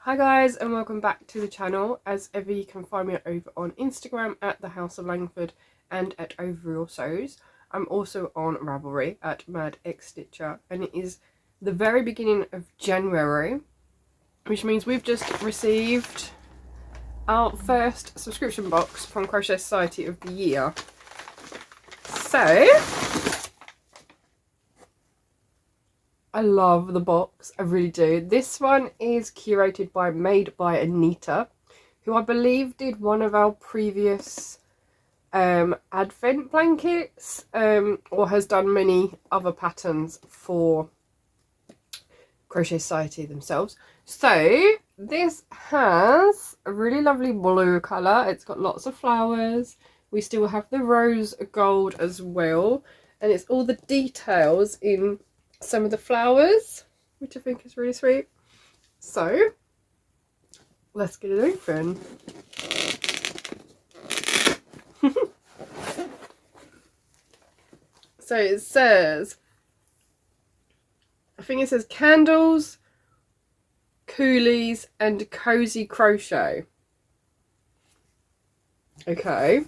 Hi guys, and welcome back to the channel. As ever, you can find me over on Instagram at the House of Langford and at Overall Sews. I'm also on Ravelry at Mad X Stitcher, and it is the very beginning of January, which means we've just received our first subscription box from Crochet Society of the year. So I love the box, I really do. This one is curated by Made by Anita, who I believe did one of our previous advent blankets, or has done many other patterns for Crochet Society themselves. So this has a really lovely blue colour. It's got lots of flowers. We still have the rose gold as well, and it's all the details in some of the flowers, which I think is really sweet. So let's get it open. So it says, I think it says candles, coolies and cozy crochet. Okay,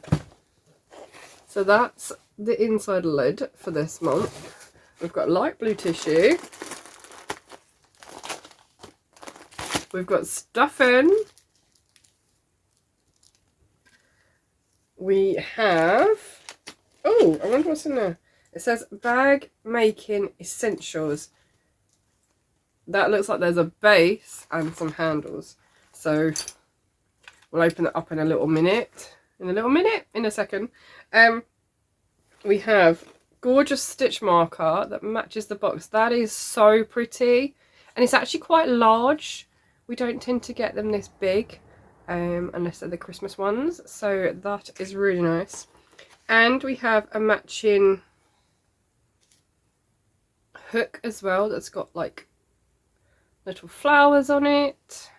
so that's the inside lid for this month. We've got light blue tissue. We've got stuffing. We have, oh, I wonder what's in there. It says bag making essentials. That looks like there's a base and some handles. So we'll open it up in a little minute. In a second. We have gorgeous stitch marker that matches the box. That is so pretty, and it's actually quite large. We don't tend to get them this big unless they're the Christmas ones, so that is really nice. And we have a matching hook as well that's got like little flowers on it.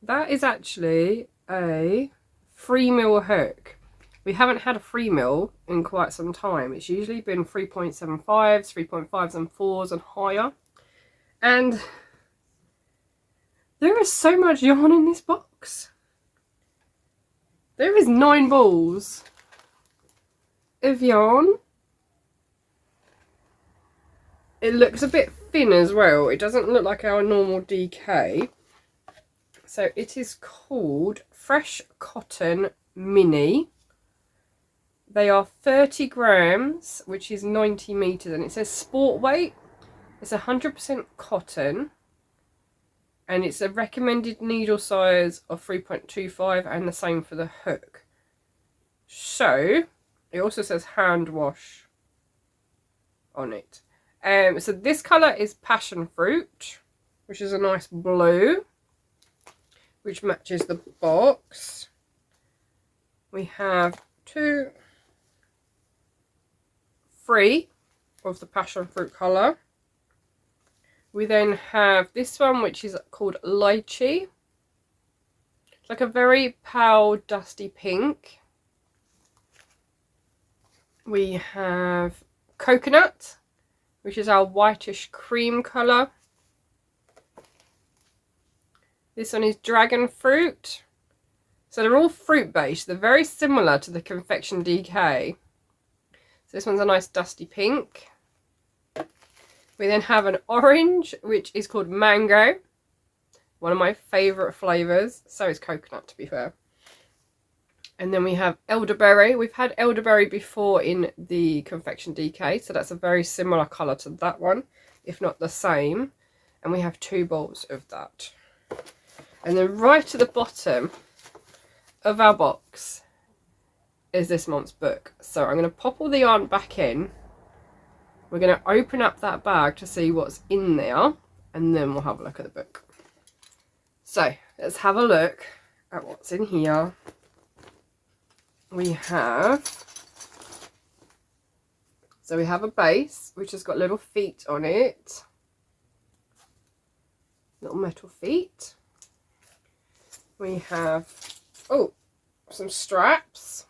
That is actually a 3mm hook. We haven't had a 3mm in quite some time. It's usually been 3.75s, 3.5s and 4s and higher. And there is so much yarn in this box. There is 9 balls of yarn. It looks a bit thin as well. It doesn't look like our normal DK. So it is called Fresh Cotton Mini. They are 30 grams, which is 90 meters, and it says sport weight. It's 100% cotton, and it's a recommended needle size of 3.25, and the same for the hook. So it also says hand wash on it. So this color is passion fruit, which is a nice blue, which matches the box. We have 3 of the passion fruit colour. We then have this one, which is called lychee. It's like a very pale dusty pink. We have coconut, which is our whitish cream colour. This one is dragon fruit. So they're all fruit based. They're very similar to the confection DK. This one's a nice dusty pink. We then have an orange, which is called mango. One of my favourite flavours. So is coconut, to be fair. And then we have elderberry. We've had elderberry before in the confection DK, so that's a very similar colour to that one, if not the same. And we have 2 balls of that. And then right at the bottom of our box is this month's book. So I'm going to pop all the yarn back in. We're going to open up that bag to see what's in there, and then we'll have a look at the book. So let's have a look at what's in here. We have a base which has got little feet on it, little metal feet. We have some straps.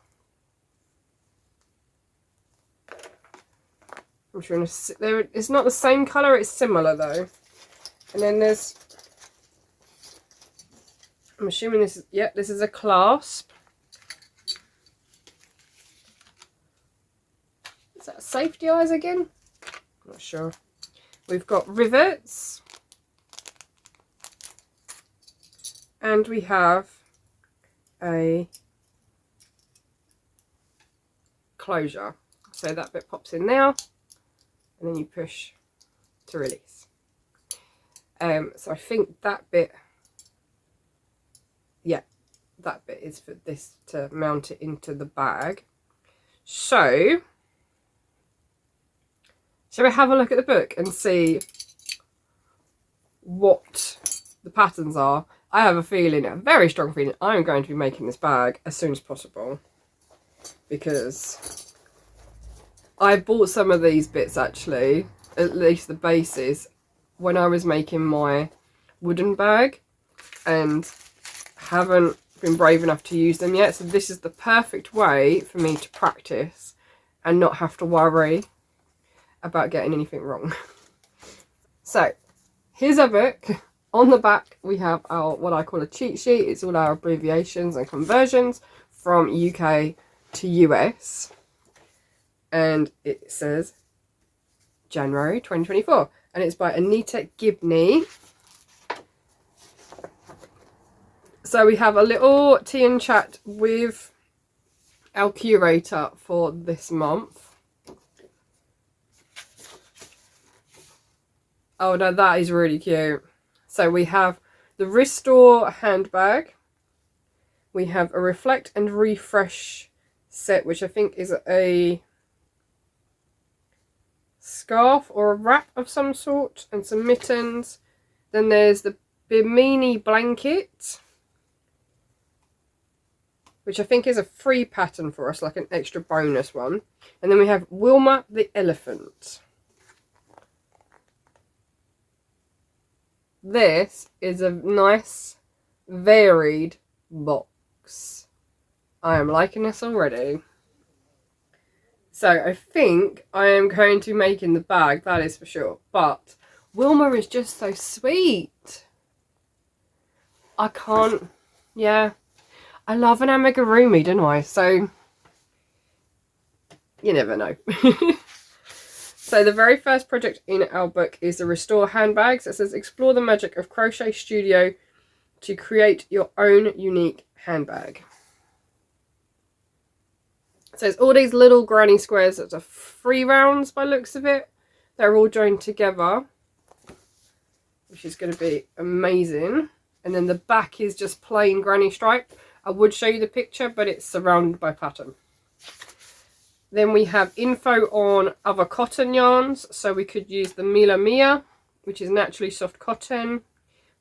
I'm trying to, it's not the same colour, it's similar though. And then there's I'm assuming this is, yep, this is a clasp. Is that safety eyes again? Not sure. We've got rivets. And we have a closure. So that bit pops in there, and then you push to release. So I think that bit, yeah, that bit is for this to mount it into the bag. So shall we have a look at the book and see what the patterns are? I have a feeling, a very strong feeling, I'm going to be making this bag as soon as possible, because I bought some of these bits actually, at least the bases, when I was making my wooden bag, and haven't been brave enough to use them yet. So this is the perfect way for me to practice and not have to worry about getting anything wrong. So here's our book. On the back we have our, what I call a cheat sheet. It's all our abbreviations and conversions from UK to US, and it says January 2024, and it's by Anita Gibney. So we have a little tea and chat with our curator for this month. Oh no, that is really cute. So we have the Restore handbag. We have a Reflect and Refresh set, which I think is a scarf or a wrap of some sort, and some mittens. Then there's the Bimini blanket, which I think is a free pattern for us, like an extra bonus one. And then we have Wilma the elephant. This is a nice varied box. I am liking this already. So I think I am going to be making the bag, that is for sure. But Wilma is just so sweet. I can't, yeah. I love an amigurumi, don't I? So you never know. So the very first project in our book is the Restore handbags. It says explore the magic of Crochet Studio to create your own unique handbag. So it's all these little granny squares that are 3 rounds by looks of it. They're all joined together, which is going to be amazing. And then the back is just plain granny stripe. I would show you the picture, but it's surrounded by pattern. Then we have info on other cotton yarns. So we could use the Mila Mia, which is naturally soft cotton.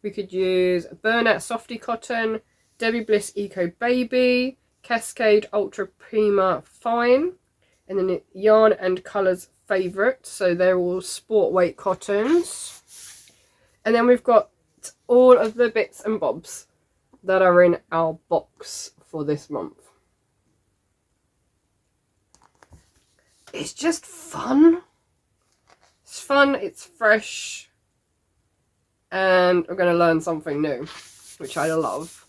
We could use Burnett Softy Cotton, Debbie Bliss Eco Baby, Cascade Ultra Prima Fine, and then Yarn and Colours Favourite. So they're all sport weight cottons. And then we've got all of the bits and bobs that are in our box for this month. It's just fun. It's fun, it's fresh, and I'm going to learn something new, which I love.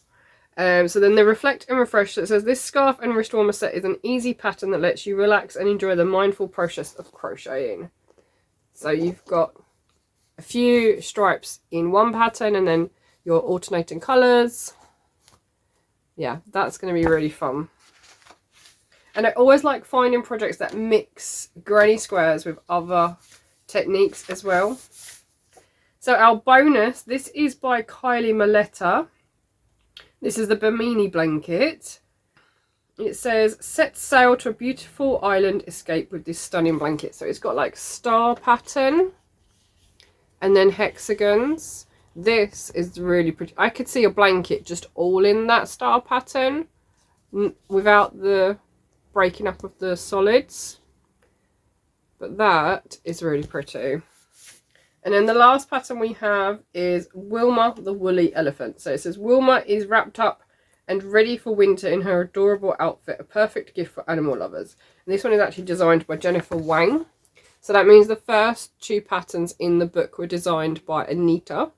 So then the Reflect and Refresh that says this scarf and Restore set is an easy pattern that lets you relax and enjoy the mindful process of crocheting. So you've got a few stripes in one pattern and then your alternating colours. Yeah, that's going to be really fun. And I always like finding projects that mix granny squares with other techniques as well. So our bonus, this is by Kylie Moleta. This is the Bimini blanket. It says, set sail to a beautiful island escape with this stunning blanket. So it's got like star pattern and then hexagons. This is really pretty. I could see a blanket just all in that star pattern without the breaking up of the solids, but that is really pretty. And then the last pattern we have is Wilma the woolly elephant. So it says Wilma is wrapped up and ready for winter in her adorable outfit, a perfect gift for animal lovers. And this one is actually designed by Jennifer Wang. So that means the first 2 patterns in the book were designed by Anita.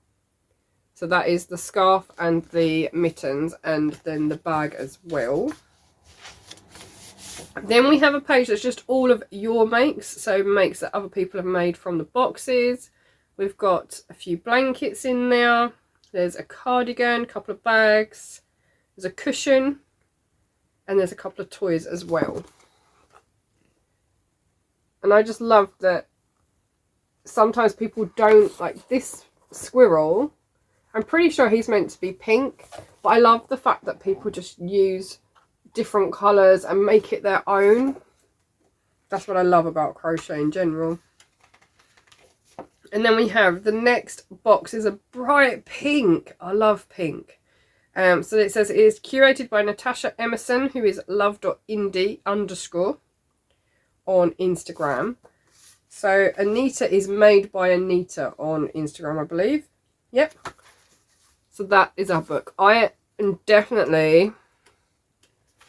So that is the scarf and the mittens, and then the bag as well. Then we have a page that's just all of your makes, so makes that other people have made from the boxes. We've got a few blankets in there. There's a cardigan, a couple of bags. There's a cushion. And there's a couple of toys as well. And I just love that sometimes people don't, like this squirrel, I'm pretty sure he's meant to be pink, but I love the fact that people just use different colours and make it their own. That's what I love about crochet in general. And then we have the next box is a bright pink. I love pink. So it says it is curated by Natasha Emerson, who is love.indie_ on Instagram. So Anita is made by Anita on Instagram, I believe. Yep. So that is our book. I am definitely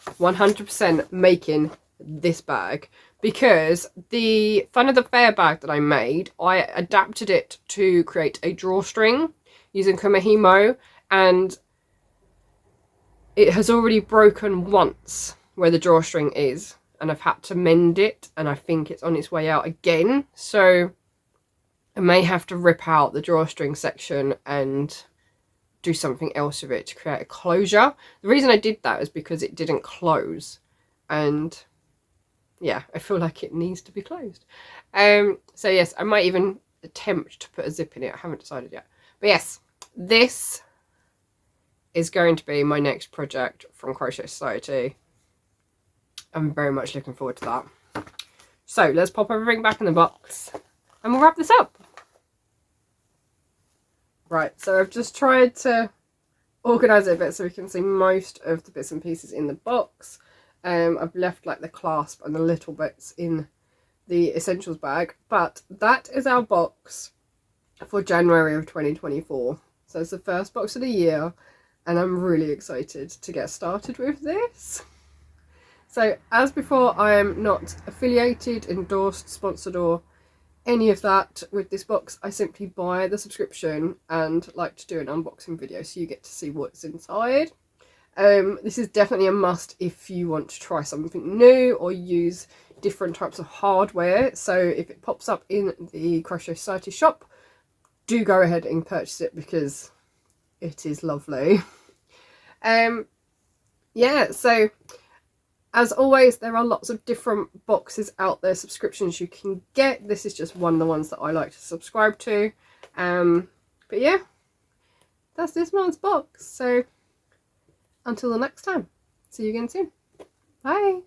100% making this bag, because the Fun of the Fair bag that I made, I adapted it to create a drawstring using Kumihimo, and it has already broken once where the drawstring is, and I've had to mend it, and I think it's on its way out again. So I may have to rip out the drawstring section and do something else with it to create a closure. The reason I did that is because it didn't close, and yeah, I feel like it needs to be closed. So yes, I might even attempt to put a zip in it. I haven't decided yet. But yes, this is going to be my next project from Crochet Society. I'm very much looking forward to that. So let's pop everything back in the box and we'll wrap this up. Right, so I've just tried to organise it a bit so we can see most of the bits and pieces in the box. I've left like the clasp and the little bits in the essentials bag, but that is our box for January of 2024. So it's the first box of the year, and I'm really excited to get started with this. So as before, I am not affiliated, endorsed, sponsored or any of that with this box. I simply buy the subscription and like to do an unboxing video so you get to see what's inside. This is definitely a must if you want to try something new or use different types of hardware. So if it pops up in the Crochet Society shop, do go ahead and purchase it because it is lovely. Yeah, so as always, there are lots of different boxes out there, subscriptions you can get. This is just one of the ones that I like to subscribe to. But yeah, that's this month's box. So until the next time, see you again soon. Bye.